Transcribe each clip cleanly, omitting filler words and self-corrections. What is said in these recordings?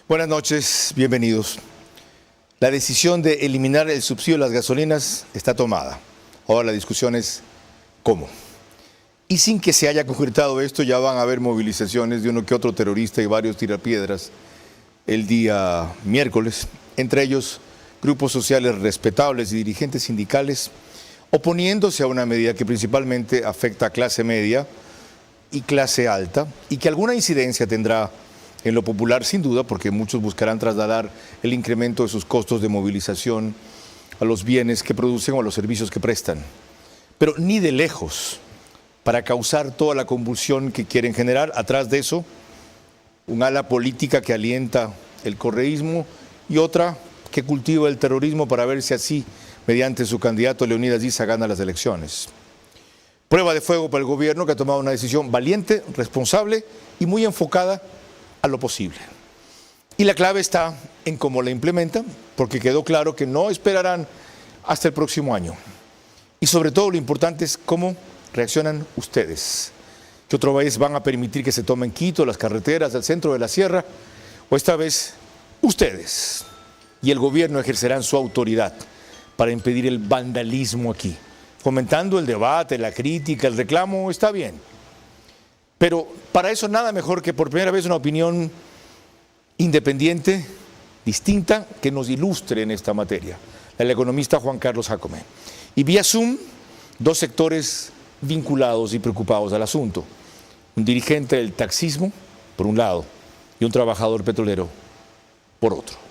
Buenas noches, bienvenidos. La decisión de eliminar el subsidio de las gasolinas está tomada. Ahora la discusión es ¿cómo? Y sin que se haya concretado esto, ya van a haber movilizaciones de uno que otro terrorista y varios tirapiedras el día miércoles, entre ellos grupos sociales respetables y dirigentes sindicales, oponiéndose a una medida que principalmente afecta a clase media y clase alta, y que alguna incidencia tendrá en lo popular sin duda, porque muchos buscarán trasladar el incremento de sus costos de movilización a los bienes que producen o a los servicios que prestan. Pero ni de lejos, para causar toda la convulsión que quieren generar, atrás de eso, un ala política que alienta el correísmo y otra que cultiva el terrorismo para ver si así, mediante su candidato Leonidas Diza, gana las elecciones. Prueba de fuego para el gobierno, que ha tomado una decisión valiente, responsable y muy enfocada a lo posible. Y la clave está en cómo la implementan, porque quedó claro que no esperarán hasta el próximo año. Y sobre todo lo importante es cómo reaccionan ustedes. ¿Que otra vez van a permitir que se tomen Quito, las carreteras del centro de la sierra? ¿O esta vez ustedes y el gobierno ejercerán su autoridad para impedir el vandalismo aquí? Fomentando el debate, la crítica, el reclamo, está bien. Pero para eso nada mejor que por primera vez una opinión independiente, distinta, que nos ilustre en esta materia. El economista Juan Carlos Jácome. Y vía Zoom, dos sectores vinculados y preocupados al asunto. Un dirigente del taxismo, por un lado, y un trabajador petrolero, por otro.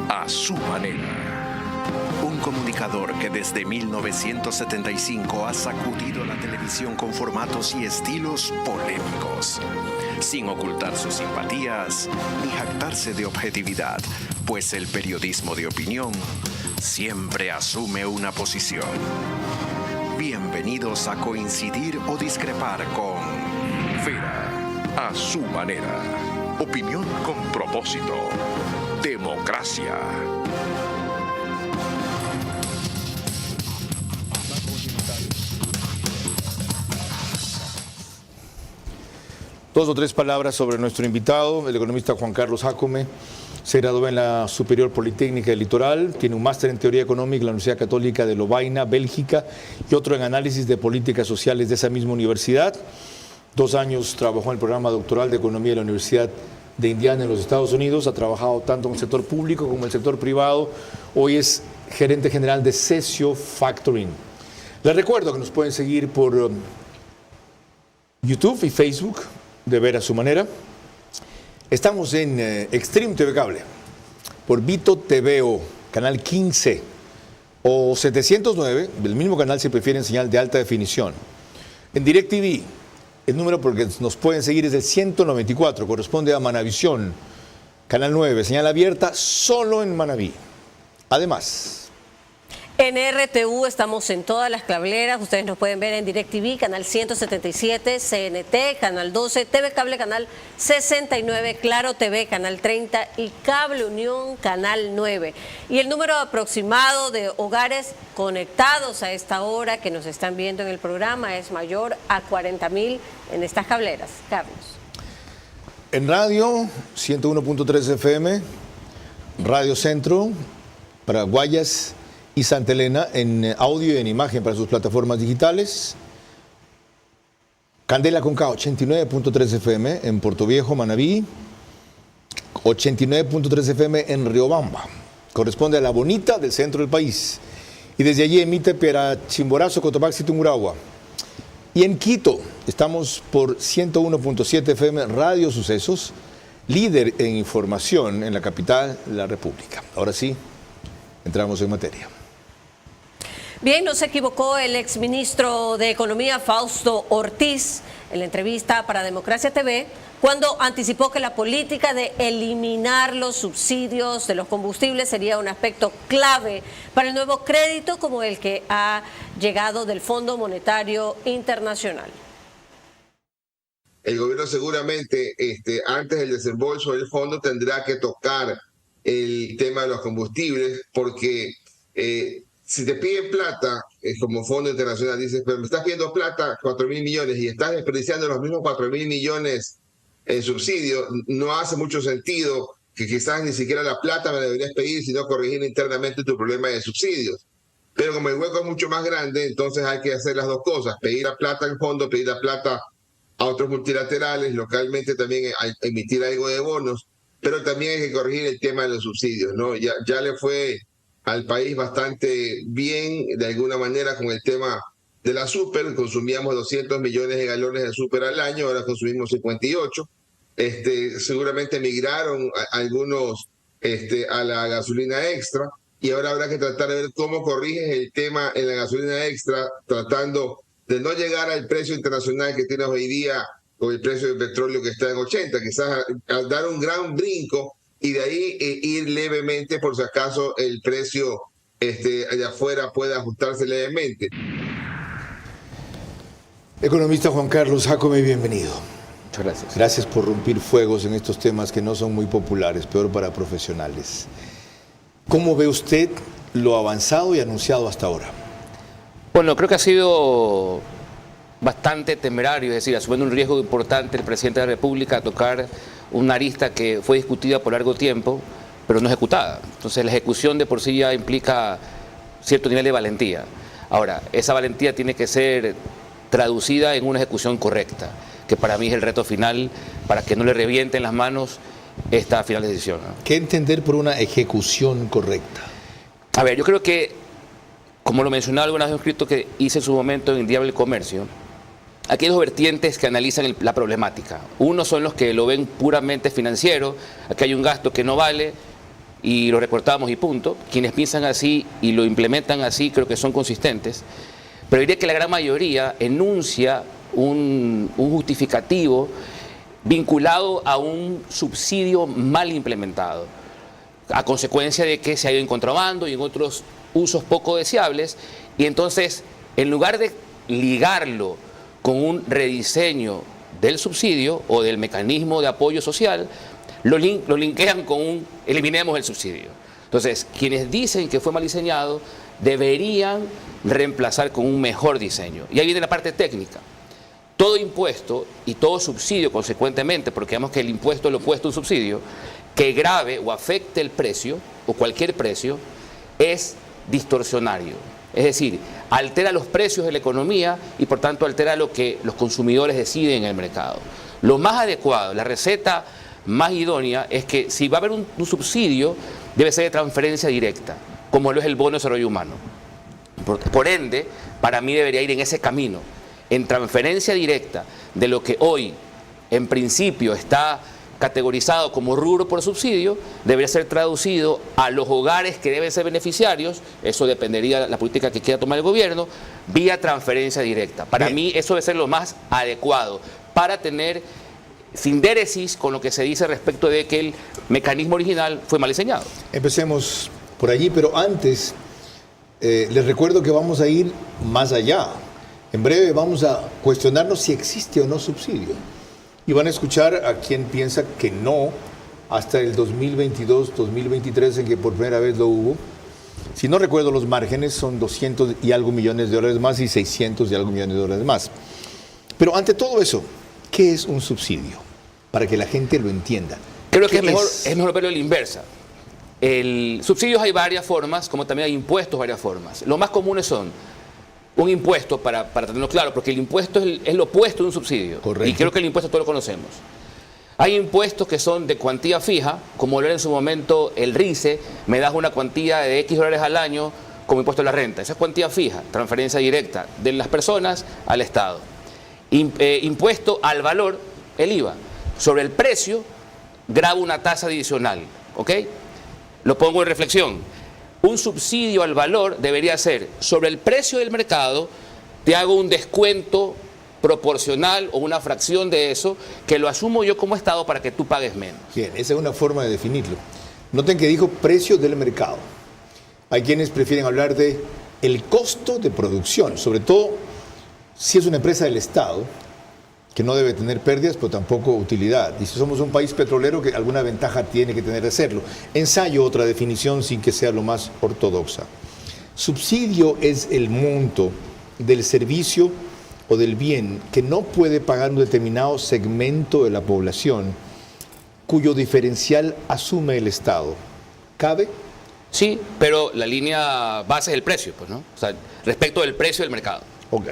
A su manera. Un comunicador que desde 1975 ha sacudido la televisión con formatos y estilos polémicos, sin ocultar sus simpatías ni jactarse de objetividad, pues el periodismo de opinión siempre asume una posición. Bienvenidos a coincidir o discrepar con Vera a su manera. Opinión con propósito. Democracia. Dos o tres palabras sobre nuestro invitado, el economista Juan Carlos Jácome. Se graduó en la Superior Politécnica del Litoral, tiene un máster en Teoría Económica en la Universidad Católica de Lovaina, Bélgica, y otro en Análisis de Políticas Sociales de esa misma universidad. 2 años trabajó en el programa doctoral de Economía de la Universidad de Indiana en los Estados Unidos, ha trabajado tanto en el sector público como en el sector privado. Hoy es gerente general de Cesio Factoring. Les recuerdo que nos pueden seguir por YouTube y Facebook, de Ver a su manera. Estamos en Extreme TV Cable, por Vito TVO, canal 15, o 709, el mismo canal si prefieren señal de alta definición. En DirecTV, el número por el que nos pueden seguir es el 194, corresponde a Manavisión, canal 9, señal abierta solo en Manaví. Además, en RTV estamos en todas las cableras, ustedes nos pueden ver en DirecTV, canal 177, CNT, canal 12, TV Cable, canal 69, Claro TV, canal 30 y Cable Unión, canal 9. Y el número aproximado de hogares conectados a esta hora que nos están viendo en el programa es mayor a 40.000 en estas cableras. Carlos. En radio, 101.3 FM, Radio Centro, para Guayas y Santa Elena, en audio y en imagen para sus plataformas digitales. Candela Conca, 89.3 FM en Puerto Viejo, Manaví, 89.3 FM en Riobamba, corresponde a La Bonita del centro del país. Y desde allí emite para Chimborazo, Cotopaxi, Tungurahua. Y en Quito estamos por 101.7 FM Radio Sucesos, líder en información en la capital de la República. Ahora sí, entramos en materia. Bien, no se equivocó el exministro de Economía, Fausto Ortiz, en la entrevista para Democracia TV, cuando anticipó que la política de eliminar los subsidios de los combustibles sería un aspecto clave para el nuevo crédito como el que ha llegado del Fondo Monetario Internacional. El gobierno seguramente antes del desembolso del fondo tendrá que tocar el tema de los combustibles, porque si te piden plata, como Fondo Internacional, dices, pero me estás pidiendo plata, 4.000 millones, y estás desperdiciando los mismos 4.000 millones en subsidio, no hace mucho sentido que quizás ni siquiera la plata me deberías pedir, sino corregir internamente tu problema de subsidios. Pero como el hueco es mucho más grande, entonces hay que hacer las dos cosas, pedir la plata al fondo, pedir la plata a otros multilaterales, localmente también emitir algo de bonos, pero también hay que corregir el tema de los subsidios, ¿no? Ya le fue al país bastante bien, de alguna manera, con el tema de la super. Consumíamos 200 millones de galones de super al año, ahora consumimos 58. Seguramente migraron algunos a la gasolina extra, y ahora habrá que tratar de ver cómo corriges el tema en la gasolina extra, tratando de no llegar al precio internacional que tienes hoy día con el precio del petróleo que está en 80, quizás al dar un gran brinco y de ahí ir levemente por si acaso el precio allá afuera puede ajustarse levemente. Economista Juan Carlos Jácome, bienvenido. Muchas gracias. Gracias por romper fuegos en estos temas que no son muy populares, peor para profesionales. ¿Cómo ve usted lo avanzado y anunciado hasta ahora? Bueno, creo que ha sido bastante temerario, es decir, asumiendo un riesgo importante el presidente de la República a tocar una arista que fue discutida por largo tiempo, pero no ejecutada. Entonces la ejecución de por sí ya implica cierto nivel de valentía. Ahora, esa valentía tiene que ser traducida en una ejecución correcta, que para mí es el reto final, para que no le revienten las manos esta final decisión, ¿no? ¿Qué entender por una ejecución correcta? A ver, yo creo que, como lo mencionaba alguna vez en un escrito que hice en su momento en Diario del Comercio, aquí hay dos vertientes que analizan la problemática. Uno son los que lo ven puramente financiero, aquí hay un gasto que no vale y lo recortamos y punto. Quienes piensan así y lo implementan así creo que son consistentes, pero diría que la gran mayoría enuncia un justificativo vinculado a un subsidio mal implementado, a consecuencia de que se ha ido en contrabando y en otros usos poco deseables, y entonces en lugar de ligarlo con un rediseño del subsidio o del mecanismo de apoyo social, lo linkean con un eliminemos el subsidio. Entonces, quienes dicen que fue mal diseñado deberían reemplazar con un mejor diseño. Y ahí viene la parte técnica. Todo impuesto y todo subsidio, consecuentemente, porque vemos que el impuesto es lo opuesto a un subsidio, que grave o afecte el precio, o cualquier precio, es distorsionario. Es decir, altera los precios de la economía y por tanto altera lo que los consumidores deciden en el mercado. Lo más adecuado, la receta más idónea es que si va a haber un subsidio, debe ser de transferencia directa, como lo es el bono de desarrollo humano. Por ende, para mí debería ir en ese camino, en transferencia directa de lo que hoy en principio está categorizado como rubro por subsidio, debería ser traducido a los hogares que deben ser beneficiarios, eso dependería de la política que quiera tomar el gobierno, vía transferencia directa. Para mí eso debe ser lo más adecuado para tener sindéresis con lo que se dice respecto de que el mecanismo original fue mal diseñado. Empecemos por allí, pero antes les recuerdo que vamos a ir más allá. En breve vamos a cuestionarnos si existe o no subsidio. Y van a escuchar a quien piensa que no, hasta el 2022, 2023, en que por primera vez lo hubo. Si no recuerdo los márgenes, son 200 y algo millones de dólares más y 600 y algo millones de dólares más. Pero ante todo eso, ¿qué es un subsidio? Para que la gente lo entienda. Creo que es mejor verlo a la inversa. Subsidios hay varias formas, como también hay impuestos varias formas. Los más comunes son un impuesto, para tenerlo claro, porque el impuesto es lo opuesto de un subsidio. Correcto. Y creo que el impuesto todos lo conocemos. Hay impuestos que son de cuantía fija, como lo era en su momento el RICE, me das una cuantía de X dólares al año como impuesto a la renta. Esa es cuantía fija, transferencia directa de las personas al Estado. Impuesto al valor, el IVA. Sobre el precio, grabo una tasa adicional, ¿ok? Lo pongo en reflexión. Un subsidio al valor debería ser sobre el precio del mercado, te hago un descuento proporcional o una fracción de eso, que lo asumo yo como Estado para que tú pagues menos. Bien, esa es una forma de definirlo. Noten que dijo precio del mercado. Hay quienes prefieren hablar de el costo de producción, sobre todo si es una empresa del Estado, que no debe tener pérdidas, pero tampoco utilidad. Y si somos un país petrolero, que alguna ventaja tiene que tener de hacerlo. Ensayo otra definición sin que sea lo más ortodoxa. Subsidio es el monto del servicio o del bien que no puede pagar un determinado segmento de la población cuyo diferencial asume el Estado. ¿Cabe? Sí, pero la línea base es el precio, pues, ¿no? O sea, respecto del precio del mercado. Ok.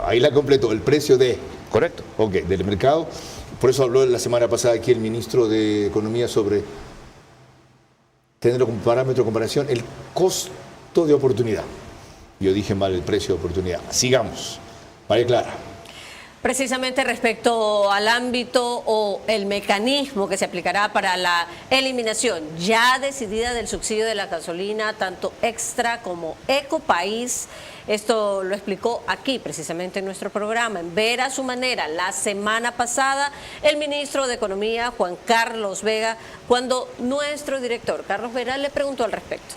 Ahí la completo, el precio de... Correcto. Ok, del mercado. Por eso habló la semana pasada aquí el ministro de Economía sobre tener como parámetro de comparación el costo de oportunidad. Yo dije mal el precio de oportunidad. Sigamos. María Clara. Precisamente respecto al ámbito o el mecanismo que se aplicará para la eliminación ya decidida del subsidio de la gasolina, tanto extra como Ecopaís. Esto lo explicó aquí precisamente en nuestro programa, en Ver a su manera, la semana pasada, el ministro de Economía, Juan Carlos Vega, cuando nuestro director, Carlos Vera, le preguntó al respecto.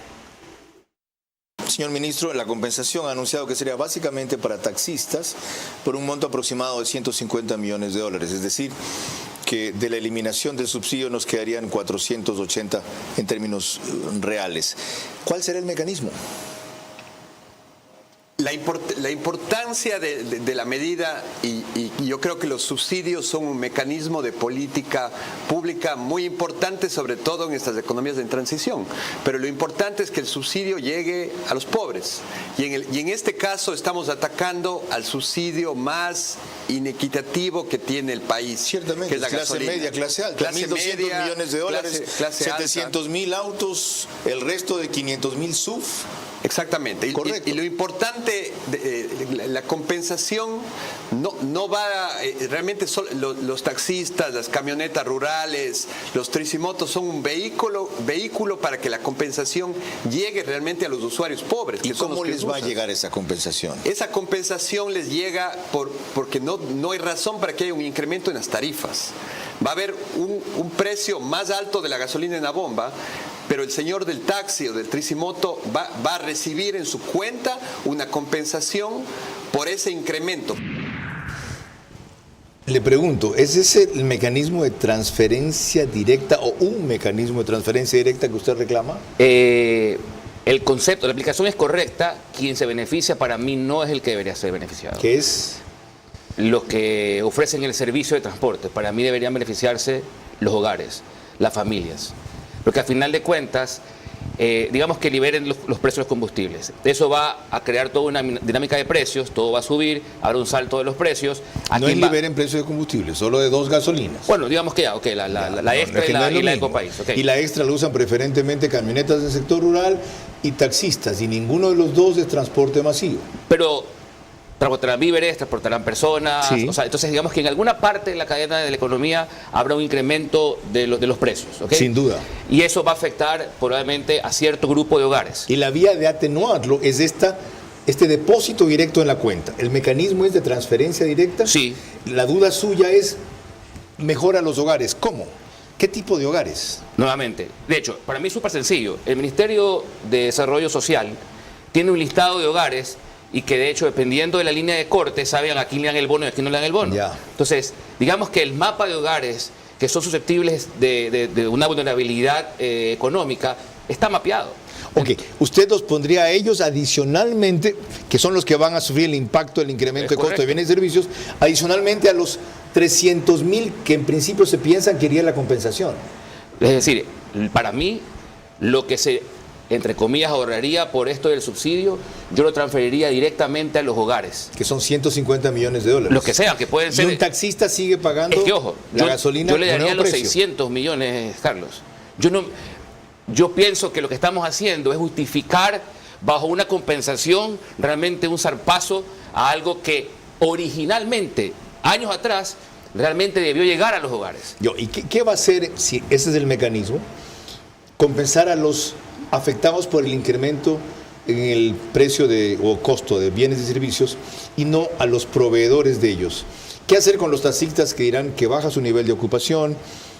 Señor ministro, la compensación ha anunciado que sería básicamente para taxistas por un monto aproximado de 150 millones de dólares, es decir, que de la eliminación del subsidio nos quedarían 480 en términos reales. ¿Cuál será el mecanismo? La importancia de la medida, y yo creo que los subsidios son un mecanismo de política pública muy importante, sobre todo en estas economías en transición. Pero lo importante es que el subsidio llegue a los pobres. Y en este caso estamos atacando al subsidio más inequitativo que tiene el país. Ciertamente, que es la clase gasolina. media, clase alta, 1.200 millones de dólares, clase 700.000 autos, el resto de 500.000 SUV. Exactamente. Y lo importante, la compensación no va, realmente los taxistas, las camionetas rurales, los tricimotos son un vehículo para que la compensación llegue realmente a los usuarios pobres. ¿Y cómo les va a llegar esa compensación? Esa compensación les llega porque no hay razón para que haya un incremento en las tarifas. Va a haber un precio más alto de la gasolina en la bomba, pero el señor del taxi o del tricimoto va a recibir en su cuenta una compensación por ese incremento. Le pregunto, ¿es ese el mecanismo de transferencia directa o un mecanismo de transferencia directa que usted reclama? El concepto, la aplicación es correcta. Quien se beneficia para mí no es el que debería ser beneficiado. ¿Qué es? Los que ofrecen el servicio de transporte. Para mí deberían beneficiarse los hogares, las familias. Porque al final de cuentas, digamos que liberen los precios de los combustibles. Eso va a crear toda una dinámica de precios, todo va a subir, habrá un salto de los precios. No es liberen precios de combustible, solo de 2 gasolinas. Bueno, digamos que ya, ok, la extra y la Ecopaís. Okay. Y la extra la usan preferentemente camionetas del sector rural y taxistas, y ninguno de los dos es transporte masivo. Pero transportarán víveres, transportarán personas, sí. O sea, entonces digamos que en alguna parte de la cadena de la economía habrá un incremento de los precios, ¿okay? Sin duda. Y eso va a afectar probablemente a cierto grupo de hogares. Y la vía de atenuarlo es este depósito directo en la cuenta. ¿El mecanismo es de transferencia directa? Sí. La duda suya es, mejora los hogares. ¿Cómo? ¿Qué tipo de hogares? Nuevamente, de hecho, para mí es súper sencillo. El Ministerio de Desarrollo Social tiene un listado de hogares y que de hecho, dependiendo de la línea de corte, saben a quién le dan el bono y a quién no le dan el bono. Ya. Entonces, digamos que el mapa de hogares que son susceptibles de una vulnerabilidad económica está mapeado. Ok, usted los pondría a ellos adicionalmente, que son los que van a sufrir el impacto del incremento de costo de bienes y servicios, adicionalmente a los 300.000 que en principio se piensan que iría la compensación. Es decir, para mí, lo que se, entre comillas, ahorraría por esto del subsidio, yo lo transferiría directamente a los hogares. Que son 150 millones de dólares. Los que sean, que pueden ser. Y un taxista sigue pagando es que, ojo, la gasolina. Yo le daría los precio. 600 millones, Carlos. Yo pienso que lo que estamos haciendo es justificar bajo una compensación realmente un zarpazo a algo que originalmente, años atrás, realmente debió llegar a los hogares. ¿Y qué va a hacer si ese es el mecanismo? Compensar a los afectados por el incremento en el precio o costo de bienes y servicios y no a los proveedores de ellos. ¿Qué hacer con los taxistas que dirán que baja su nivel de ocupación?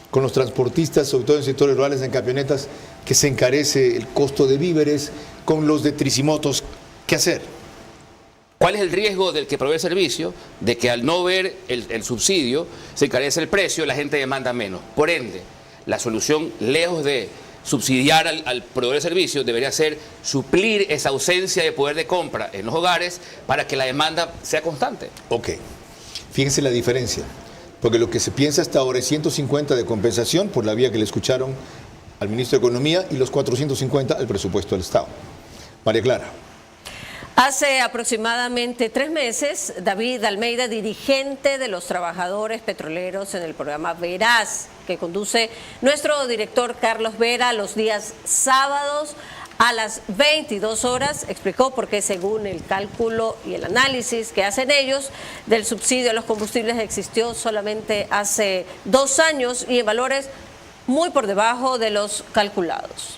Con los transportistas, sobre todo en sectores rurales, en camionetas, que se encarece el costo de víveres, con los de tricimotos, ¿qué hacer? ¿Cuál es el riesgo del que provee el servicio? De que al no ver el subsidio, se encarece el precio, la gente demanda menos. Por ende, la solución, lejos de subsidiar al proveedor de servicios debería ser suplir esa ausencia de poder de compra en los hogares para que la demanda sea constante. Ok, fíjense la diferencia, porque lo que se piensa hasta ahora es 150 de compensación por la vía que le escucharon al ministro de Economía y los 450 al presupuesto del Estado. María Clara. Hace aproximadamente 3 meses, David Almeida, dirigente de los trabajadores petroleros en el programa Veraz, que conduce nuestro director Carlos Vera los días sábados a las 22 horas, explicó por qué, según el cálculo y el análisis que hacen ellos del subsidio a los combustibles, existió solamente hace 2 años y en valores muy por debajo de los calculados.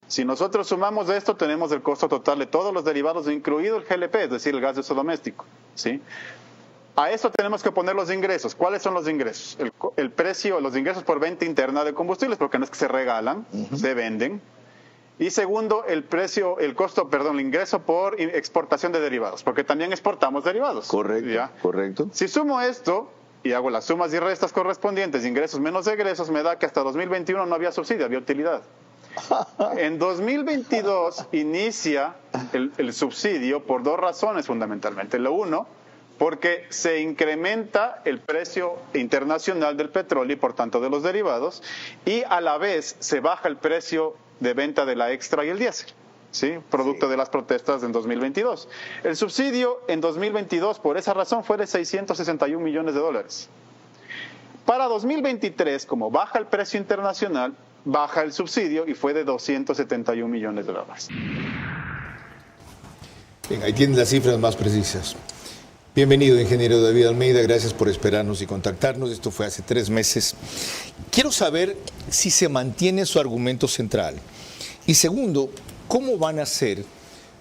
Si nosotros sumamos esto, tenemos el costo total de todos los derivados, incluido el GLP, es decir, el gas de uso doméstico, ¿sí? A eso tenemos que poner los ingresos. ¿Cuáles son los ingresos? El precio, los ingresos por venta interna de combustibles, porque no es que se regalan, se venden. Y segundo, el ingreso por exportación de derivados, porque también exportamos derivados. Correcto, ¿ya? Correcto. Si sumo esto y hago las sumas y restas correspondientes, ingresos menos egresos, me da que hasta 2021 no había subsidio, había utilidad. En 2022 inicia el subsidio por 2 razones fundamentalmente. Lo uno, porque se incrementa el precio internacional del petróleo y por tanto de los derivados, y a la vez se baja el precio de venta de la extra y el diésel, ¿sí? Producto de las protestas en 2022. El subsidio en 2022 por esa razón fue de $661 millones. Para 2023, como baja el precio internacional, baja el subsidio y fue de $271 millones. Bien, ahí tienen las cifras más precisas. Bienvenido, ingeniero David Almeida, gracias por esperarnos y contactarnos. Esto fue hace 3 meses. Quiero saber si se mantiene su argumento central. Y segundo, ¿cómo van a hacer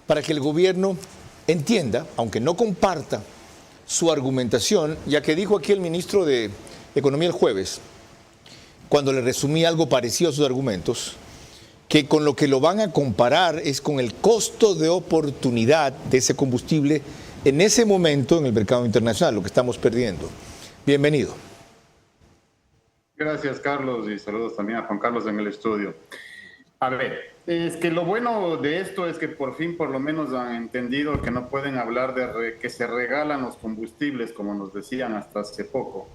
para que el gobierno entienda, aunque no comparta su argumentación, ya que dijo aquí el ministro de Economía el jueves, cuando le resumí algo parecido a sus argumentos, que con lo que lo van a comparar es con el costo de oportunidad de ese combustible en ese momento en el mercado internacional, lo que estamos perdiendo. Bienvenido. Gracias, Carlos, y saludos también a Juan Carlos en el estudio. A ver, es que lo bueno de esto es que por fin por lo menos han entendido que no pueden hablar de que se regalan los combustibles, como nos decían hasta hace poco.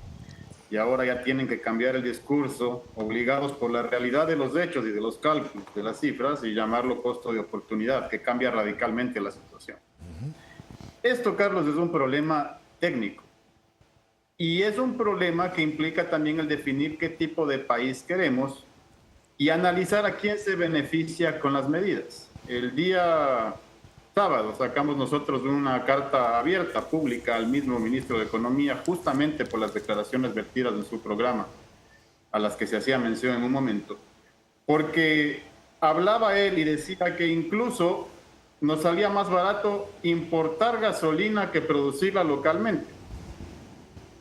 Y ahora ya tienen que cambiar el discurso, obligados por la realidad de los hechos y de los cálculos, de las cifras, y llamarlo costo de oportunidad, que cambia radicalmente la situación. Esto, Carlos, es un problema técnico. Y es un problema que implica también el definir qué tipo de país queremos y analizar a quién se beneficia con las medidas. El día sábado sacamos nosotros una carta abierta, pública, al mismo ministro de Economía, justamente por las declaraciones vertidas en su programa, a las que se hacía mención en un momento, porque hablaba él y decía que incluso nos salía más barato importar gasolina que producirla localmente.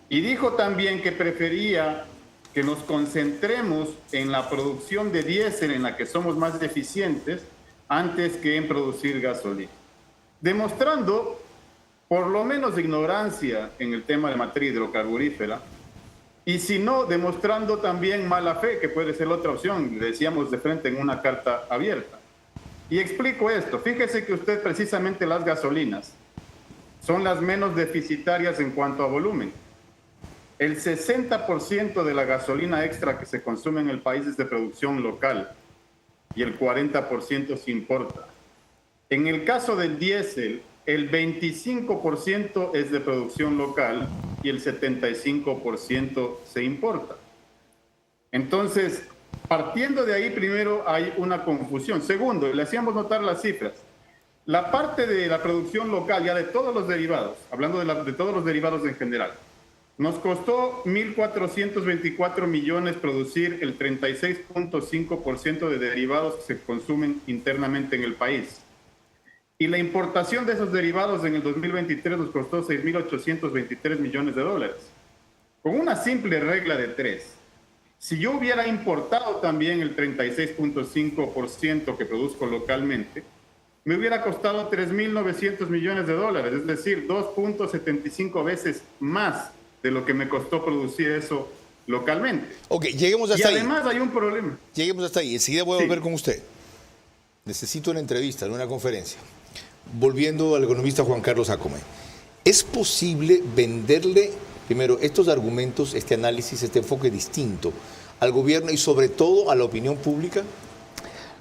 Y dijo también que prefería que nos concentremos en la producción de diésel, en la que somos más eficientes, antes que en producir gasolina, demostrando por lo menos ignorancia en el tema de matriz hidrocarburífera, y si no, demostrando también mala fe, que puede ser otra opción, le decíamos de frente en una carta abierta. Y explico esto, fíjese que usted precisamente las gasolinas son las menos deficitarias en cuanto a volumen. El 60% de la gasolina extra que se consume en el país es de producción local y el 40% se importa. En el caso del diésel, el 25% es de producción local y el 75% se importa. Entonces, partiendo de ahí, primero hay una confusión. Segundo, le hacíamos notar las cifras. La parte de la producción local, ya de todos los derivados, hablando de todos los derivados en general, nos costó 1.424 millones producir el 36.5% de derivados que se consumen internamente en el país. Y la importación de esos derivados en el 2023 nos costó 6.823 millones de dólares. Con una simple regla de 3, si yo hubiera importado también el 36.5% que produzco localmente, me hubiera costado 3.900 millones de dólares, es decir, 2.75 veces más de lo que me costó producir eso localmente. Ok, lleguemos Y hasta ahí. además hay un problema. Lleguemos hasta ahí. Enseguida voy a Sí. volver con usted. Necesito una entrevista, no una conferencia. Volviendo al economista Juan Carlos Jácome. ¿Es posible venderle, primero, estos argumentos, este análisis, este enfoque distinto al gobierno y sobre todo a la opinión pública?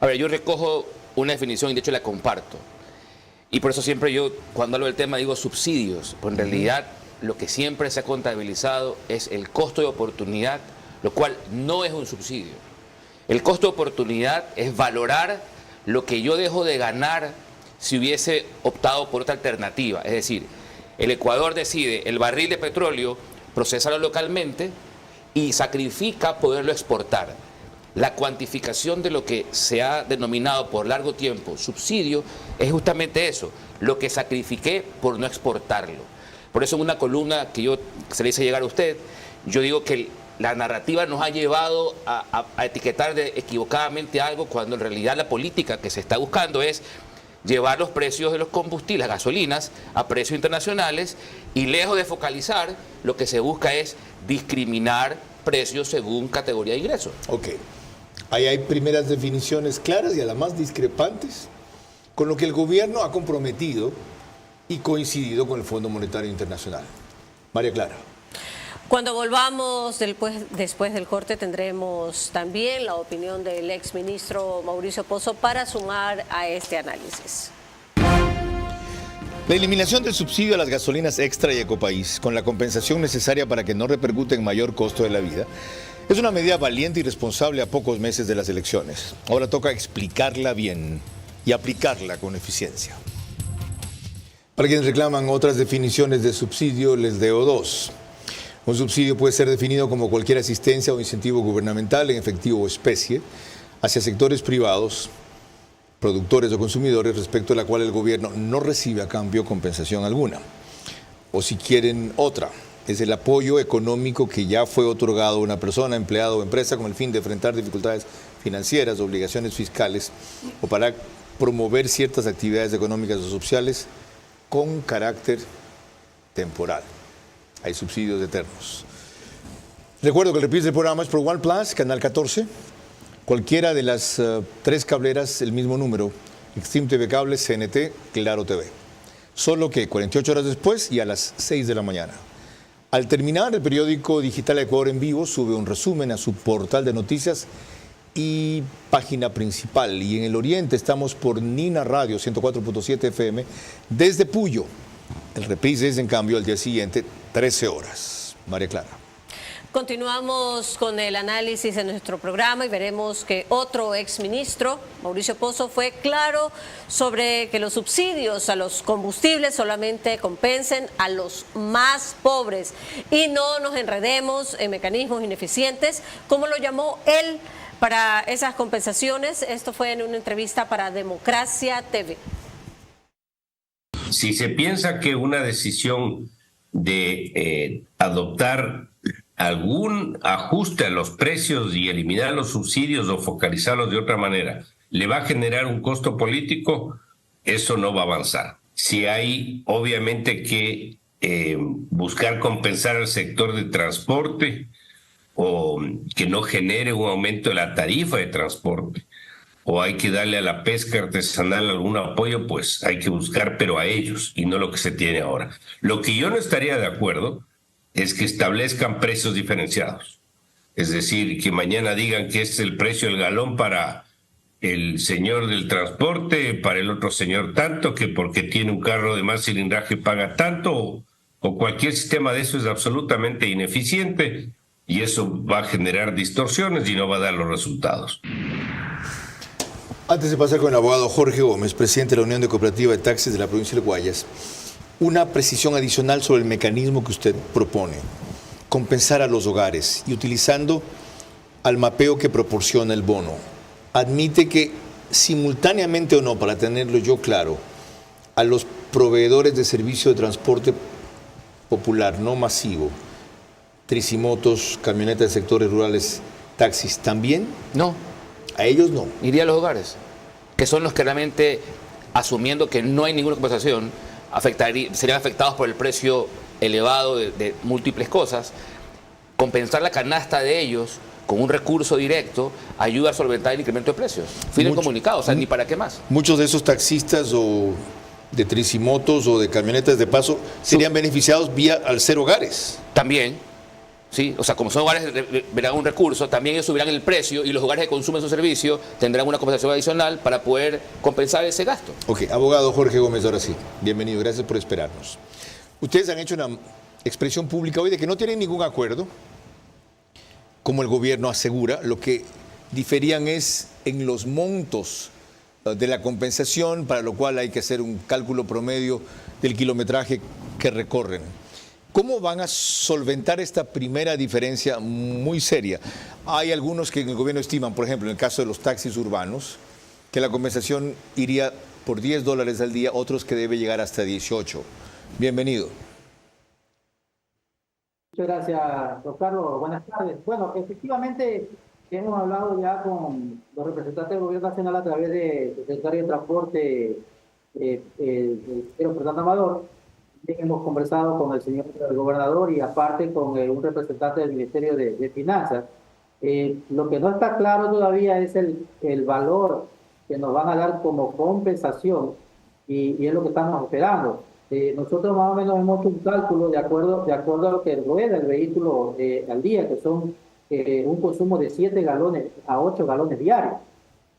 A ver, yo recojo una definición y de hecho la comparto. Y por eso siempre yo, cuando hablo del tema, digo subsidios. Pues en realidad lo que siempre se ha contabilizado es el costo de oportunidad, lo cual no es un subsidio. El costo de oportunidad es valorar lo que yo dejo de ganar si hubiese optado por otra alternativa. Es decir, el Ecuador decide el barril de petróleo procesarlo localmente y sacrifica poderlo exportar. La cuantificación de lo que se ha denominado por largo tiempo subsidio es justamente eso, lo que sacrifiqué por no exportarlo. Por eso en una columna que se le hice llegar a usted, yo digo que la narrativa nos ha llevado a etiquetar equivocadamente algo cuando en realidad la política que se está buscando es llevar los precios de los combustibles, las gasolinas, a precios internacionales y lejos de focalizar, lo que se busca es discriminar precios según categoría de ingresos. Ok. Ahí hay primeras definiciones claras y a las más discrepantes con lo que el gobierno ha comprometido y coincidido con el Fondo Monetario Internacional. María Clara. Cuando volvamos después del corte tendremos también la opinión del exministro Mauricio Pozo para sumar a este análisis. La eliminación del subsidio a las gasolinas extra y ecopaís, con la compensación necesaria para que no repercute en mayor costo de la vida, es una medida valiente y responsable a pocos meses de las elecciones. Ahora toca explicarla bien y aplicarla con eficiencia. Para quienes reclaman otras definiciones de subsidio, les deo dos. Un subsidio puede ser definido como cualquier asistencia o incentivo gubernamental en efectivo o especie hacia sectores privados, productores o consumidores, respecto a la cual el gobierno no recibe a cambio compensación alguna. O si quieren otra, es el apoyo económico que ya fue otorgado a una persona, empleado o empresa con el fin de enfrentar dificultades financieras, obligaciones fiscales o para promover ciertas actividades económicas o sociales con carácter temporal. Hay subsidios eternos. Recuerdo que el reprise del programa es por One Plus, Canal 14. Cualquiera de las tres cableras, el mismo número. Extreme TV Cable, CNT, Claro TV. Solo que 48 horas después y a las 6 de la mañana. Al terminar, el periódico digital Ecuador en Vivo sube un resumen a su portal de noticias y página principal. Y en el oriente estamos por Nina Radio 104.7 FM desde Puyo. El reprise es, en cambio, al día siguiente, 13 horas. María Clara. Continuamos con el análisis de nuestro programa y veremos que otro exministro, Mauricio Pozo, fue claro sobre que los subsidios a los combustibles solamente compensen a los más pobres y no nos enredemos en mecanismos ineficientes, como lo llamó él para esas compensaciones. Esto fue en una entrevista para Democracia TV. Si se piensa que una decisión de adoptar algún ajuste a los precios y eliminar los subsidios o focalizarlos de otra manera le va a generar un costo político, eso no va a avanzar. Si hay obviamente que buscar compensar al sector de transporte o que no genere un aumento de la tarifa de transporte, o hay que darle a la pesca artesanal algún apoyo, pues hay que buscar, pero a ellos, y no lo que se tiene ahora. Lo que yo no estaría de acuerdo es que establezcan precios diferenciados. Es decir, que mañana digan que este es el precio del galón para el señor del transporte, para el otro señor tanto, que porque tiene un carro de más cilindraje paga tanto, o cualquier sistema de eso es absolutamente ineficiente, y eso va a generar distorsiones y no va a dar los resultados. Antes de pasar con el abogado Jorge Gómez, presidente de la Unión de Cooperativa de Taxis de la provincia de Guayas, una precisión adicional sobre el mecanismo que usted propone, compensar a los hogares y utilizando al mapeo que proporciona el bono. Admite que simultáneamente o no, para tenerlo yo claro, a los proveedores de servicio de transporte popular no masivo, tricimotos, camionetas de sectores rurales, taxis, ¿también? No. A ellos no. Iría a los hogares, que son los que realmente, asumiendo que no hay ninguna compensación, serían afectados por el precio elevado de múltiples cosas. compensar la canasta de ellos con un recurso directo ayuda a solventar el incremento de precios. Fin del comunicado, o sea, ni para qué más. Muchos de esos taxistas o de tricimotos o de camionetas de paso serían beneficiados vía al ser hogares. También, sí, o sea, como son hogares verán un recurso, también ellos subirán el precio y los hogares que consumen su servicio tendrán una compensación adicional para poder compensar ese gasto. Ok, abogado Jorge Gómez, ahora sí. Bienvenido, gracias por esperarnos. Ustedes han hecho una expresión pública hoy de que no tienen ningún acuerdo, como el gobierno asegura. Lo que diferían es en los montos de la compensación, para lo cual hay que hacer un cálculo promedio del kilometraje que recorren. ¿Cómo van a solventar esta primera diferencia muy seria? Hay algunos que en el gobierno estiman, por ejemplo, en el caso de los taxis urbanos, que la compensación iría por $10 al día, otros que debe llegar hasta 18. Bienvenido. Muchas gracias, don Carlos. Buenas tardes. Bueno, efectivamente hemos hablado ya con los representantes del Gobierno Nacional a través del secretario de Transporte, el señor Fernando Amador. Hemos conversado con el señor gobernador y aparte con un representante del Ministerio de Finanzas. Lo que no está claro todavía es el valor que nos van a dar como compensación y es lo que estamos esperando. Nosotros más o menos hemos hecho un cálculo de acuerdo a lo que rueda el vehículo al día, que son un consumo de 7 galones a 8 galones diarios.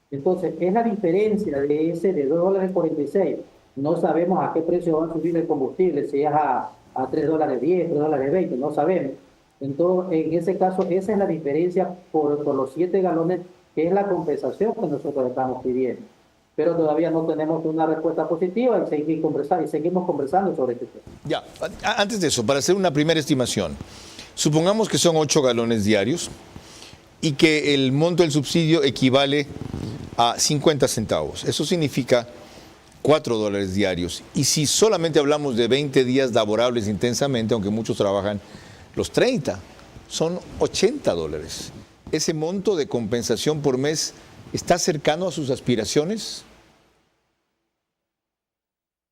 Entonces, es la diferencia de ese de $2.46. No sabemos a qué precio va a subir el combustible, si es a $3.10, $3.20, no sabemos. Entonces, en ese caso, esa es la diferencia por los 7 galones, que es la compensación que nosotros estamos pidiendo. Pero todavía no tenemos una respuesta positiva y seguimos conversando sobre este tema. Ya, antes de eso, para hacer una primera estimación, supongamos que son 8 galones diarios y que el monto del subsidio equivale a 50 centavos. Eso significa $4 diarios. Y si solamente hablamos de 20 días laborables intensamente, aunque muchos trabajan los 30, son $80. ¿Ese monto de compensación por mes está cercano a sus aspiraciones?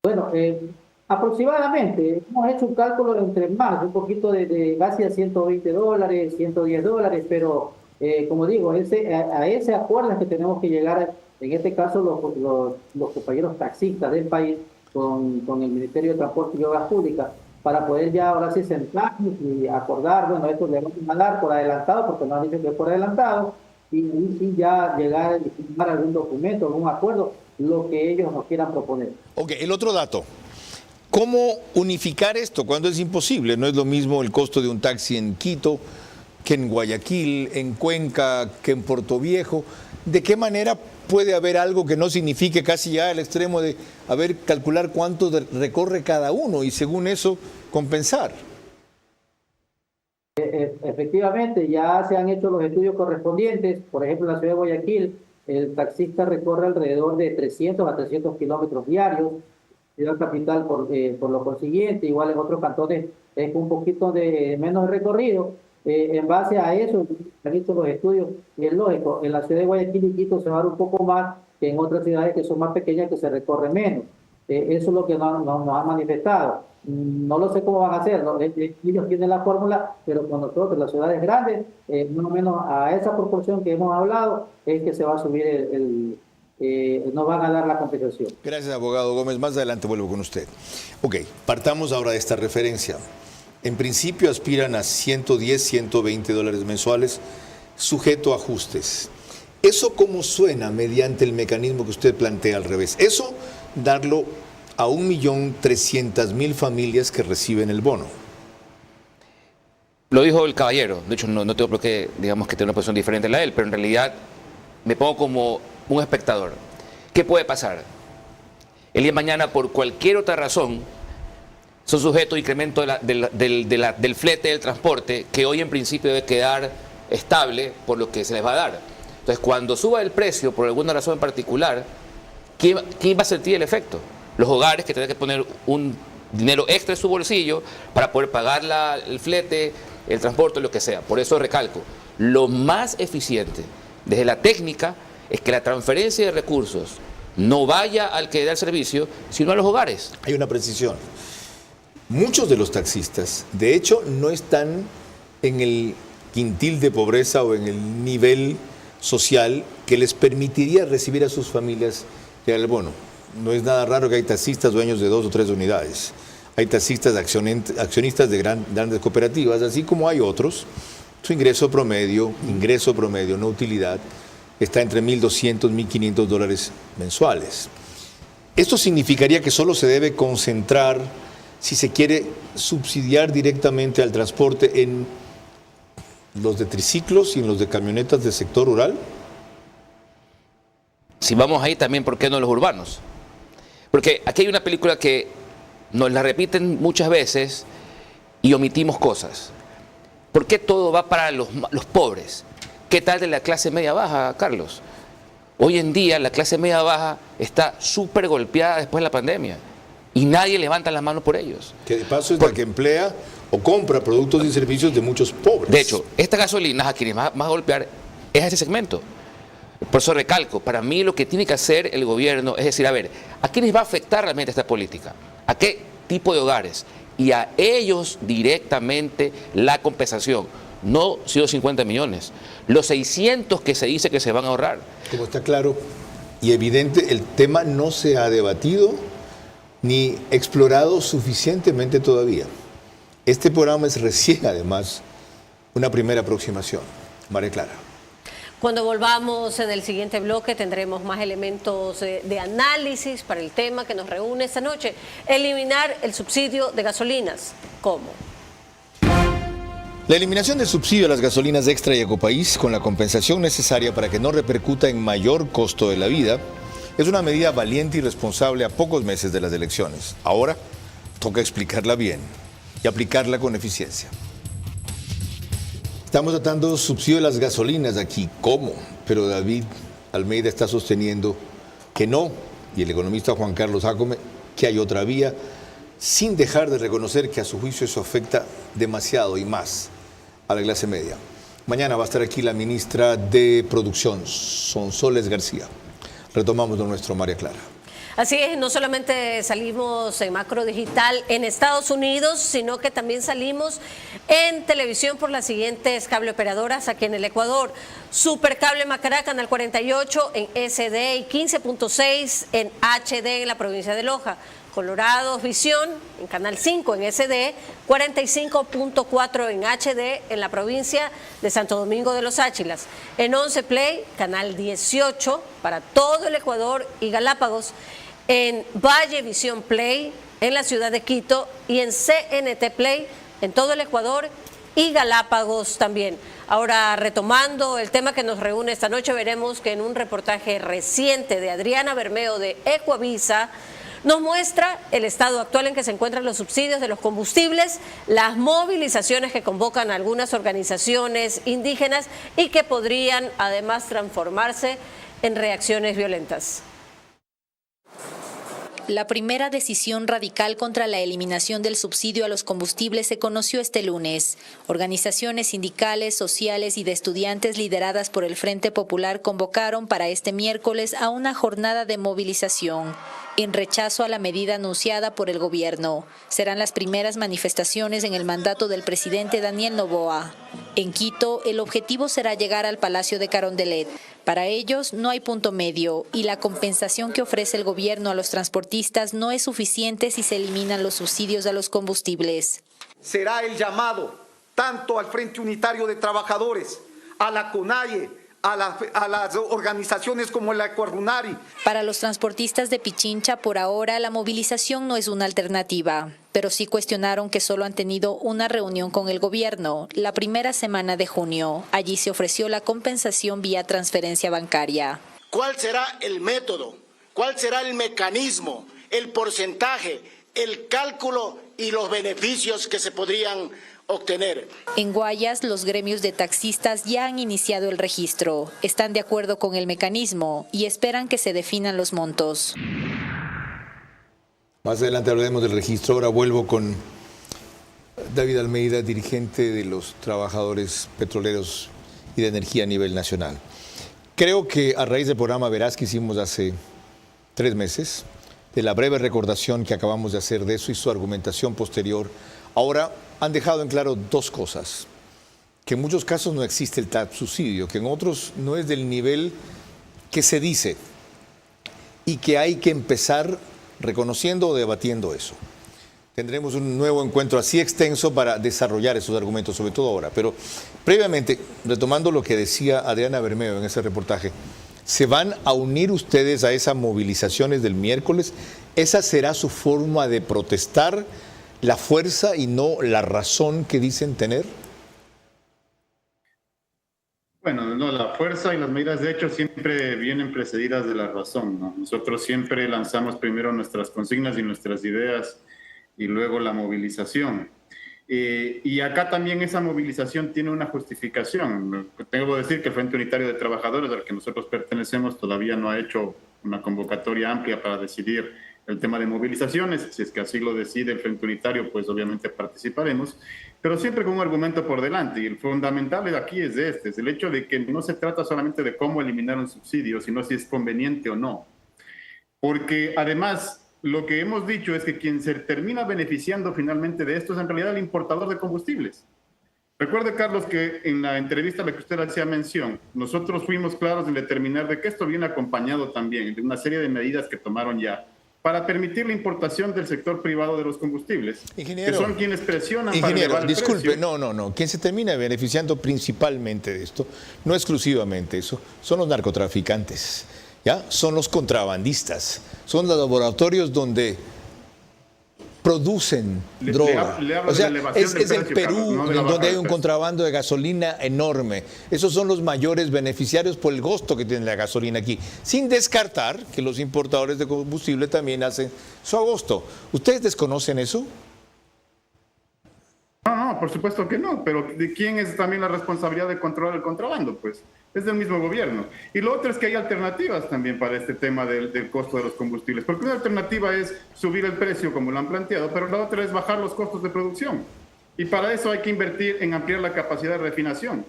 Bueno, aproximadamente hemos hecho un cálculo entre más, un poquito de casi a $120, $110, pero como digo, a ese acuerdo es que tenemos que llegar, en este caso los compañeros taxistas del país con el Ministerio de Transporte y Obras Públicas, para poder ya ahora sí sentarnos y acordar, bueno, esto le vamos a dar por adelantado, porque nos han dicho que es por adelantado, y ya llegar y firmar algún documento, algún acuerdo, lo que ellos nos quieran proponer. Ok, el otro dato. ¿Cómo unificar esto cuando es imposible? No es lo mismo el costo de un taxi en Quito que en Guayaquil, en Cuenca, que en Puerto Viejo. ¿De qué manera puede haber algo que no signifique casi ya el extremo de calcular cuánto recorre cada uno y según eso compensar? Efectivamente, ya se han hecho los estudios correspondientes. Por ejemplo, en la ciudad de Guayaquil, el taxista recorre alrededor de 300 a 300 kilómetros diarios. Ciudad capital, por lo consiguiente, igual en otros cantones es un poquito de menos recorrido. En base a eso, se han visto los estudios y es lógico, en la ciudad de Guayaquil y Quito se va a dar un poco más que en otras ciudades que son más pequeñas, que se recorre menos. Eso es lo que nos han manifestado. No lo sé cómo van a hacer, ¿no? Ellos tienen la fórmula, pero con nosotros, las ciudades grandes, más o menos a esa proporción que hemos hablado, es que se va a subir nos van a dar la compensación. Gracias, abogado Gómez. Más adelante vuelvo con usted. Ok, partamos ahora de esta referencia. En principio aspiran a 110, 120 dólares mensuales, sujeto a ajustes. ¿Eso cómo suena mediante el mecanismo que usted plantea al revés? Eso, darlo a 1.300.000 familias que reciben el bono. Lo dijo el caballero. De hecho, no tengo por qué, digamos, que tenga una posición diferente a la de él, pero en realidad me pongo como un espectador. ¿Qué puede pasar? El día de mañana, por cualquier otra razón, son sujetos a incremento del flete del transporte, que hoy en principio debe quedar estable por lo que se les va a dar. Entonces, cuando suba el precio por alguna razón en particular, ¿quién va a sentir el efecto? Los hogares, que tendrán que poner un dinero extra en su bolsillo para poder pagar el flete, el transporte, lo que sea. Por eso recalco, lo más eficiente desde la técnica es que la transferencia de recursos no vaya al que da el servicio, sino a los hogares. Hay una precisión. Muchos de los taxistas, de hecho, no están en el quintil de pobreza o en el nivel social que les permitiría recibir a sus familias y al bono. No es nada raro que hay taxistas dueños de 2 o 3 unidades. Hay taxistas accionistas de grandes cooperativas, así como hay otros. Su ingreso promedio, no utilidad, está entre $1.200 y $1.500 mensuales. Esto significaría que solo se debe concentrar, si se quiere subsidiar directamente al transporte, en los de triciclos y en los de camionetas del sector rural. Si vamos ahí también, ¿por qué no los urbanos? Porque aquí hay una película que nos la repiten muchas veces y omitimos cosas. ¿Por qué todo va para los pobres? ¿Qué tal de la clase media baja, Carlos? Hoy en día la clase media baja está súper golpeada después de la pandemia y nadie levanta la mano por ellos. Que de paso es la que emplea o compra productos y servicios de muchos pobres. De hecho, esta gasolina a quienes más va a golpear es a ese segmento. Por eso recalco, para mí lo que tiene que hacer el gobierno es decir, a ver, ¿a quiénes va a afectar realmente esta política? ¿A qué tipo de hogares? Y a ellos directamente la compensación. No 150 millones, los 600 que se dice que se van a ahorrar. Como está claro y evidente, el tema no se ha debatido ni explorado suficientemente todavía. Este programa es recién, además, una primera aproximación. María Clara. Cuando volvamos en el siguiente bloque tendremos más elementos de análisis para el tema que nos reúne esta noche. Eliminar el subsidio de gasolinas. ¿Cómo? La eliminación del subsidio a las gasolinas extra y Ecopaís con la compensación necesaria para que no repercuta en mayor costo de la vida es una medida valiente y responsable a pocos meses de las elecciones. Ahora toca explicarla bien y aplicarla con eficiencia. Estamos tratando subsidio de las gasolinas aquí. ¿Cómo? Pero David Almeida está sosteniendo que no, y el economista Juan Carlos Jácome que hay otra vía, sin dejar de reconocer que a su juicio eso afecta demasiado y más a la clase media. Mañana va a estar aquí la ministra de Producción, Sonsoles García. Retomamos lo nuestro, María Clara. Así es, no solamente salimos en macro digital en Estados Unidos, sino que también salimos en televisión por las siguientes cable operadoras aquí en el Ecuador. Supercable Macará, canal 48 en SD y 15.6 en HD en la provincia de Loja. Colorados Visión en canal 5 en SD, 45.4 en HD en la provincia de Santo Domingo de los Áchilas. En 11 Play, canal 18 para todo el Ecuador y Galápagos. En Valle Visión Play en la ciudad de Quito y en CNT Play en todo el Ecuador y Galápagos también. Ahora, retomando el tema que nos reúne esta noche, veremos que en un reportaje reciente de Adriana Bermeo de Ecoavisa nos muestra el estado actual en que se encuentran los subsidios de los combustibles, las movilizaciones que convocan algunas organizaciones indígenas y que podrían además transformarse en reacciones violentas. La primera decisión radical contra la eliminación del subsidio a los combustibles se conoció este lunes. Organizaciones sindicales, sociales y de estudiantes lideradas por el Frente Popular convocaron para este miércoles a una jornada de movilización en rechazo a la medida anunciada por el gobierno. Serán las primeras manifestaciones en el mandato del presidente Daniel Noboa. En Quito, el objetivo será llegar al Palacio de Carondelet. Para ellos no hay punto medio y la compensación que ofrece el gobierno a los transportistas no es suficiente si se eliminan los subsidios a los combustibles. Será el llamado tanto al Frente Unitario de Trabajadores, a la CONAIE, a las organizaciones como la Ecuarunari. Para los transportistas de Pichincha, por ahora, la movilización no es una alternativa, pero sí cuestionaron que solo han tenido una reunión con el gobierno, la primera semana de junio. Allí se ofreció la compensación vía transferencia bancaria. ¿Cuál será el método? ¿Cuál será el mecanismo, el porcentaje, el cálculo y los beneficios que se podrían obtener? En Guayas, los gremios de taxistas ya han iniciado el registro. Están de acuerdo con el mecanismo y esperan que se definan los montos. Más adelante hablaremos del registro. Ahora vuelvo con David Almeida, dirigente de los trabajadores petroleros y de energía a nivel nacional. Creo que a raíz del programa Verás que hicimos hace 3 meses, de la breve recordación que acabamos de hacer de eso y su argumentación posterior, ahora han dejado en claro 2 cosas. que en muchos casos no existe el subsidio, que en otros no es del nivel que se dice y que hay que empezar reconociendo o debatiendo eso. Tendremos un nuevo encuentro así extenso para desarrollar esos argumentos, sobre todo ahora. Pero previamente, retomando lo que decía Adriana Bermeo en ese reportaje, ¿se van a unir ustedes a esas movilizaciones del miércoles? ¿Esa será su forma de protestar, la fuerza y no la razón que dicen tener? Bueno, no, la fuerza y las medidas de hecho siempre vienen precedidas de la razón, ¿no? Nosotros siempre lanzamos primero nuestras consignas y nuestras ideas y luego la movilización. Y acá también esa movilización tiene una justificación. Tengo que decir que el Frente Unitario de Trabajadores, al que nosotros pertenecemos, todavía no ha hecho una convocatoria amplia para decidir el tema de movilizaciones. Si es que así lo decide el Frente Unitario, pues obviamente participaremos, pero siempre con un argumento por delante. Y el fundamental aquí es es el hecho de que no se trata solamente de cómo eliminar un subsidio, sino si es conveniente o no. Porque además, lo que hemos dicho es que quien se termina beneficiando finalmente de esto es en realidad el importador de combustibles. Recuerde, Carlos, que en la entrevista a la que usted hacía mención, nosotros fuimos claros en determinar de que esto viene acompañado también de una serie de medidas que tomaron ya para permitir la importación del sector privado de los combustibles, Ingeniero, que son quienes presionan para elevar el disculpe, precio. no. Quien se termina beneficiando principalmente de esto, no exclusivamente eso, son los narcotraficantes, ¿ya? Son los contrabandistas, son los laboratorios donde producen droga. O sea, es el Perú, Carlos, no donde hay un contrabando de gasolina enorme. Esos son los mayores beneficiarios por el costo que tiene la gasolina aquí. Sin descartar que los importadores de combustible también hacen su agosto. ¿Ustedes desconocen eso? No, por supuesto que no, pero ¿de quién es también la responsabilidad de controlar el contrabando? Pues es del mismo gobierno. Y lo otro es que hay alternativas también para este tema del costo de los combustibles, porque una alternativa es subir el precio como lo han planteado, pero la otra es bajar los costos de producción. Y para eso hay que invertir en ampliar la capacidad de refinación.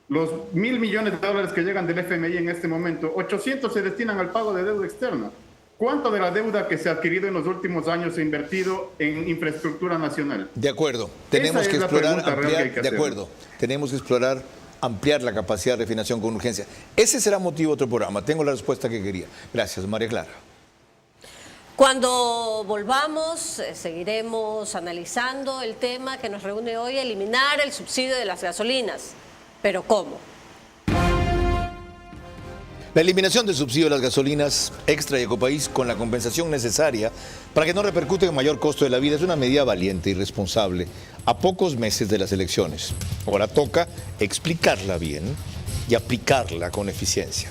Los $1.000 millones que llegan del FMI en este momento, 800 se destinan al pago de deuda externa. ¿Cuánto de la deuda que se ha adquirido en los últimos años se ha invertido en infraestructura nacional? De acuerdo, tenemos que explorar, tenemos que explorar, ampliar la capacidad de refinación con urgencia. Ese será motivo de otro programa. Tengo la respuesta que quería. Gracias, María Clara. Cuando volvamos, seguiremos analizando el tema que nos reúne hoy, eliminar el subsidio de las gasolinas. ¿Pero cómo? La eliminación del subsidio de las gasolinas Extra y Ecopaís con la compensación necesaria para que no repercute en mayor costo de la vida es una medida valiente y responsable a pocos meses de las elecciones. Ahora toca explicarla bien y aplicarla con eficiencia.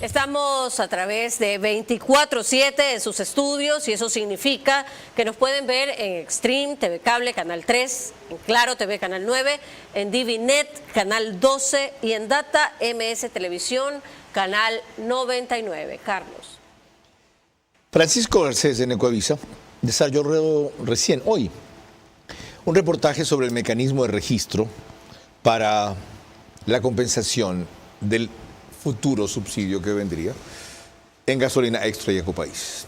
Estamos a través de 24/7 en sus estudios y eso significa que nos pueden ver en Extreme, TV Cable, Canal 3, en Claro TV, Canal 9, en DiviNet, Canal 12 y en Data MS Televisión, Canal 99. Carlos. Francisco Garcés en Ecoavisa desarrolló recién, hoy, un reportaje sobre el mecanismo de registro para la compensación del futuro subsidio que vendría en gasolina Extra y Ecopaís.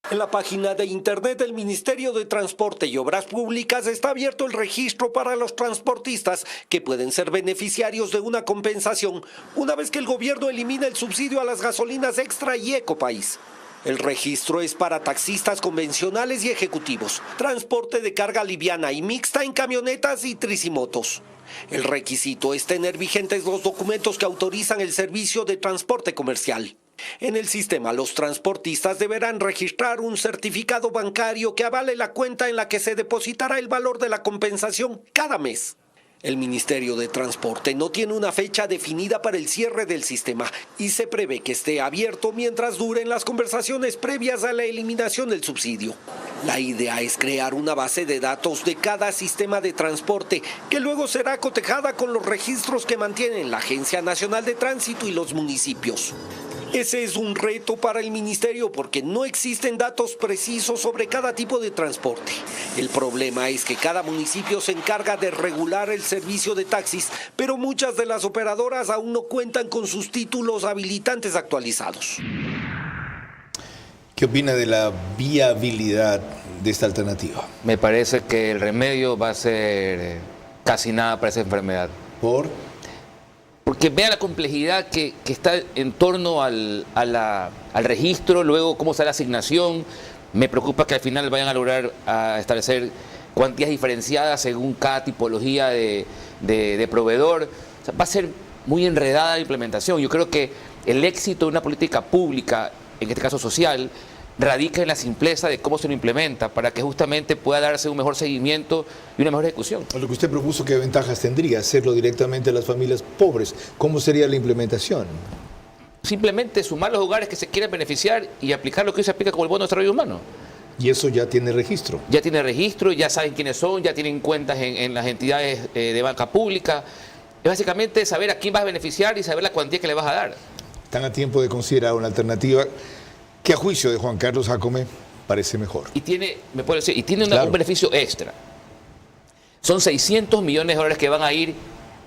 En la página de internet del Ministerio de Transporte y Obras Públicas está abierto el registro para los transportistas que pueden ser beneficiarios de una compensación una vez que el gobierno elimina el subsidio a las gasolinas Extra y Ecopaís. El registro es para taxistas convencionales y ejecutivos, transporte de carga liviana y mixta en camionetas y tricimotos. El requisito es tener vigentes los documentos que autorizan el servicio de transporte comercial. En el sistema, los transportistas deberán registrar un certificado bancario que avale la cuenta en la que se depositará el valor de la compensación cada mes. El Ministerio de Transporte no tiene una fecha definida para el cierre del sistema y se prevé que esté abierto mientras duren las conversaciones previas a la eliminación del subsidio. La idea es crear una base de datos de cada sistema de transporte que luego será cotejada con los registros que mantienen la Agencia Nacional de Tránsito y los municipios. Ese es un reto para el ministerio porque no existen datos precisos sobre cada tipo de transporte. El problema es que cada municipio se encarga de regular el servicio de taxis, pero muchas de las operadoras aún no cuentan con sus títulos habilitantes actualizados. ¿Qué opina de la viabilidad de esta alternativa? Me parece que el remedio va a ser casi nada para esa enfermedad. Porque vea la complejidad que está en torno al registro, luego cómo está la asignación. Me preocupa que al final vayan a lograr establecer cuantías diferenciadas según cada tipología de proveedor. O sea, va a ser muy enredada la implementación. Yo creo que el éxito de una política pública, en este caso social, radica en la simpleza de cómo se lo implementa para que justamente pueda darse un mejor seguimiento y una mejor ejecución. Lo que usted propuso, ¿qué ventajas tendría? Hacerlo directamente a las familias pobres. ¿Cómo sería la implementación? Simplemente sumar los hogares que se quieran beneficiar y aplicar lo que hoy se aplica como el bono de desarrollo humano. ¿Y eso ya tiene registro? Ya tiene registro, ya saben quiénes son, ya tienen cuentas en las entidades de banca pública. Es básicamente saber a quién vas a beneficiar y saber la cuantía que le vas a dar. Están a tiempo de considerar una alternativa que a juicio de Juan Carlos Jácome parece mejor. Y tiene, me puedo decir, Claro. un beneficio extra. Son 600 millones de dólares que van a ir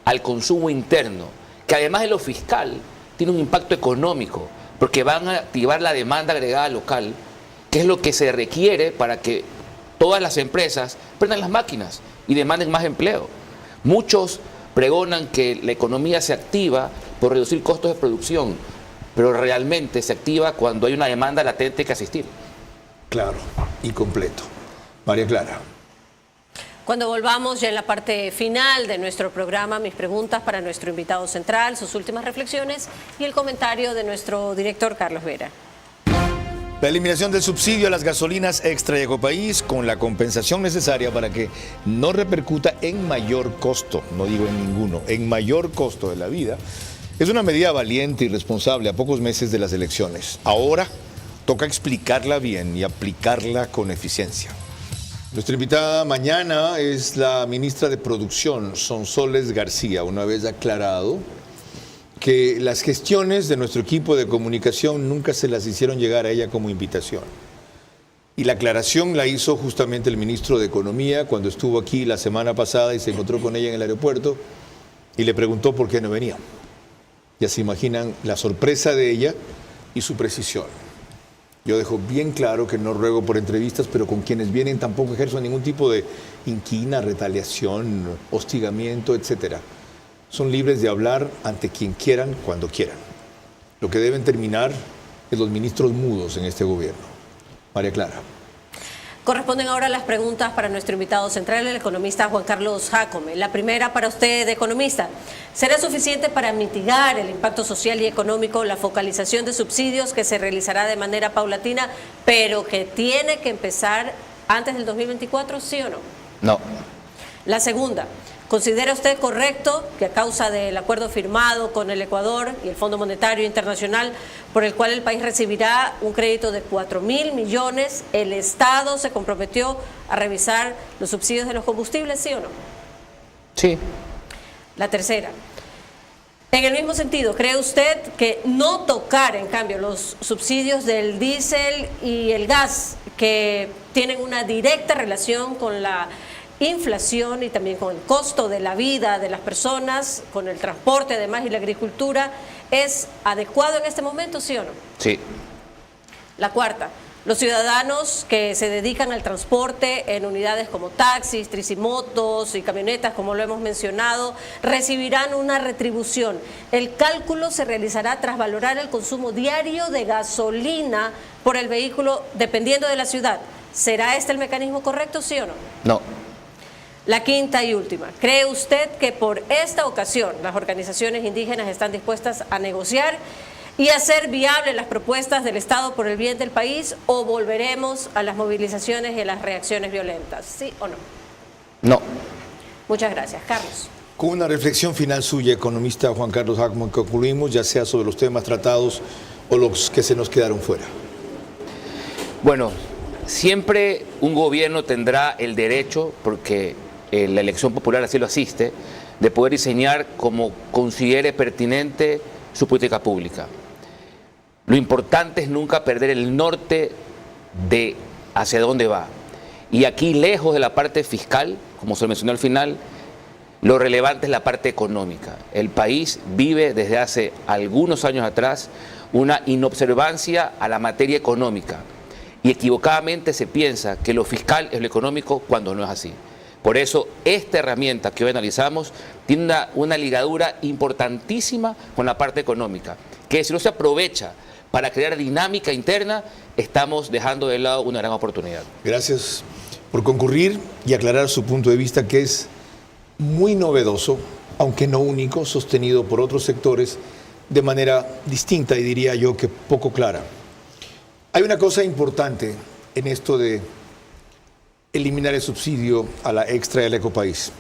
al consumo interno, que además de lo fiscal, tiene un impacto económico, porque van a activar la demanda agregada local, que es lo que se requiere para que todas las empresas prendan las máquinas y demanden más empleo. Muchos pregonan que la economía se activa por reducir costos de producción, pero realmente se activa cuando hay una demanda latente que asistir. Claro, y completo. María Clara. Cuando volvamos ya en la parte final de nuestro programa, mis preguntas para nuestro invitado central, sus últimas reflexiones y el comentario de nuestro director Carlos Vera. La eliminación del subsidio a las gasolinas extra de Ecopaís con la compensación necesaria para que no repercuta en mayor costo, no digo en ninguno, en mayor costo de la vida, es una medida valiente y responsable a pocos meses de las elecciones. Ahora toca explicarla bien y aplicarla con eficiencia. Nuestra invitada mañana es la ministra de Producción, Sonsoles García, una vez aclarado que las gestiones de nuestro equipo de comunicación nunca se las hicieron llegar a ella como invitación. Y la aclaración la hizo justamente el ministro de Economía cuando estuvo aquí la semana pasada y se encontró con ella en el aeropuerto y le preguntó por qué no venía. Ya se imaginan la sorpresa de ella y su precisión. Yo dejo bien claro que no ruego por entrevistas, pero con quienes vienen tampoco ejerzo ningún tipo de inquina, retaliación, hostigamiento, etcétera. Son libres de hablar ante quien quieran, cuando quieran. Lo que deben terminar es los ministros mudos en este gobierno. María Clara. Corresponden ahora las preguntas para nuestro invitado central, el economista Juan Carlos Jácome. La primera para usted, economista. ¿Será suficiente para mitigar el impacto social y económico la focalización de subsidios que se realizará de manera paulatina, pero que tiene que empezar antes del 2024, sí o no? No. La segunda. ¿Considera usted correcto que a causa del acuerdo firmado con el Ecuador y el Fondo Monetario Internacional, por el cual el país recibirá un crédito de 4.000 millones, el Estado se comprometió a revisar los subsidios de los combustibles, sí o no? Sí. La tercera. En el mismo sentido, ¿cree usted que no tocar, en cambio, los subsidios del diésel y el gas, que tienen una directa relación con la inflación y también con el costo de la vida de las personas, con el transporte además y la agricultura, es adecuado en este momento, sí o no? Sí. La cuarta, los ciudadanos que se dedican al transporte en unidades como taxis, tricimotos y camionetas, como lo hemos mencionado, recibirán una retribución. El cálculo se realizará tras valorar el consumo diario de gasolina por el vehículo dependiendo de la ciudad. ¿Será este el mecanismo correcto, sí o no? No. La quinta y última, ¿cree usted que por esta ocasión las organizaciones indígenas están dispuestas a negociar y hacer viables las propuestas del Estado por el bien del país, o volveremos a las movilizaciones y a las reacciones violentas? ¿Sí o no? No. Muchas gracias. Carlos. Con una reflexión final suya, economista Juan Carlos Jácome, concluimos, ya sea sobre los temas tratados o los que se nos quedaron fuera. Bueno, siempre un gobierno tendrá el derecho, porque la elección popular así lo asiste, de poder diseñar como considere pertinente su política pública. Lo importante es nunca perder el norte de hacia dónde va. Y aquí, lejos de la parte fiscal, como se mencionó al final, lo relevante es la parte económica. El país vive desde hace algunos años atrás una inobservancia a la materia económica. Y equivocadamente se piensa que lo fiscal es lo económico cuando no es así. Por eso esta herramienta que hoy analizamos tiene una ligadura importantísima con la parte económica, que si no se aprovecha para crear dinámica interna, estamos dejando de lado una gran oportunidad. Gracias por concurrir y aclarar su punto de vista, que es muy novedoso, aunque no único, sostenido por otros sectores de manera distinta y diría yo que poco clara. Hay una cosa importante en esto de eliminar el subsidio a la extra y al ecopaís,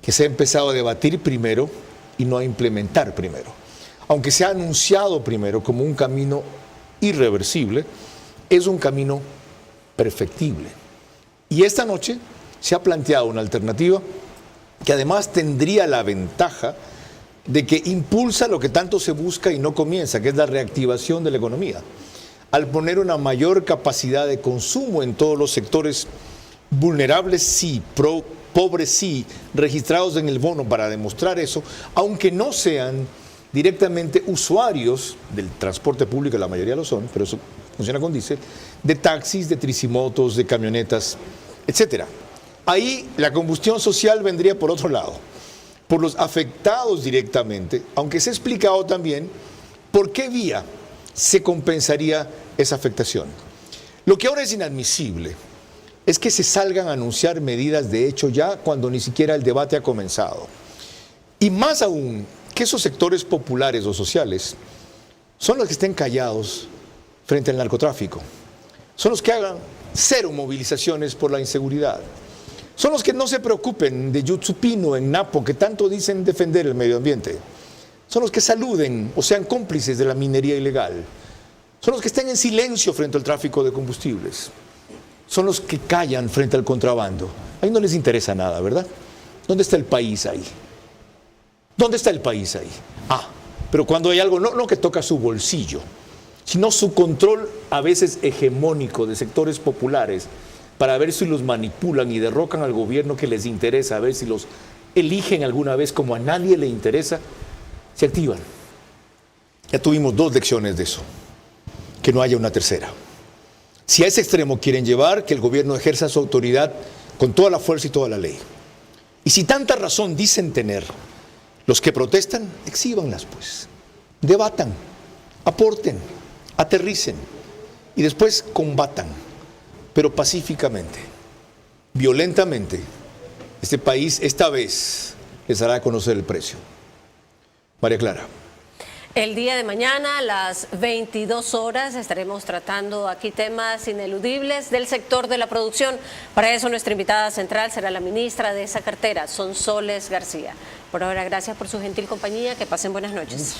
que se ha empezado a debatir primero y no a implementar primero. Aunque se ha anunciado primero como un camino irreversible, es un camino perfectible. Y esta noche se ha planteado una alternativa que además tendría la ventaja de que impulsa lo que tanto se busca y no comienza, que es la reactivación de la economía. Al poner una mayor capacidad de consumo en todos los sectores vulnerables, sí, pobres, sí, registrados en el bono para demostrar eso, aunque no sean directamente usuarios del transporte público, la mayoría lo son, pero eso funciona con diésel, de taxis, de tricimotos, de camionetas, etcétera. Ahí la combustión social vendría por otro lado, por los afectados directamente, aunque se ha explicado también por qué vía se compensaría esa afectación. Lo que ahora es inadmisible es que se salgan a anunciar medidas de hecho ya cuando ni siquiera el debate ha comenzado. Y más aún, que esos sectores populares o sociales son los que estén callados frente al narcotráfico, son los que hagan cero movilizaciones por la inseguridad, son los que no se preocupen de Yutsupino en Napo, que tanto dicen defender el medio ambiente, son los que saluden o sean cómplices de la minería ilegal, son los que estén en silencio frente al tráfico de combustibles, son los que callan frente al contrabando. Ahí no les interesa nada, ¿verdad? ¿Dónde está el país ahí? ¿Dónde está el país ahí? Pero cuando hay algo, no que toca su bolsillo, sino su control a veces hegemónico de sectores populares para ver si los manipulan y derrocan al gobierno que les interesa, a ver si los eligen alguna vez como a nadie le interesa, se activan. Ya tuvimos 2 lecciones de eso, que no haya una tercera. Si a ese extremo quieren llevar, que el gobierno ejerza su autoridad con toda la fuerza y toda la ley. Y si tanta razón dicen tener los que protestan, exhíbanlas pues, debatan, aporten, aterricen y después combatan, pero pacíficamente, violentamente. Este país esta vez les hará conocer el precio. María Clara. El día de mañana a las 22 horas estaremos tratando aquí temas ineludibles del sector de la producción. Para eso nuestra invitada central será la ministra de esa cartera, Sonsoles García. Por ahora, gracias por su gentil compañía. Que pasen buenas noches.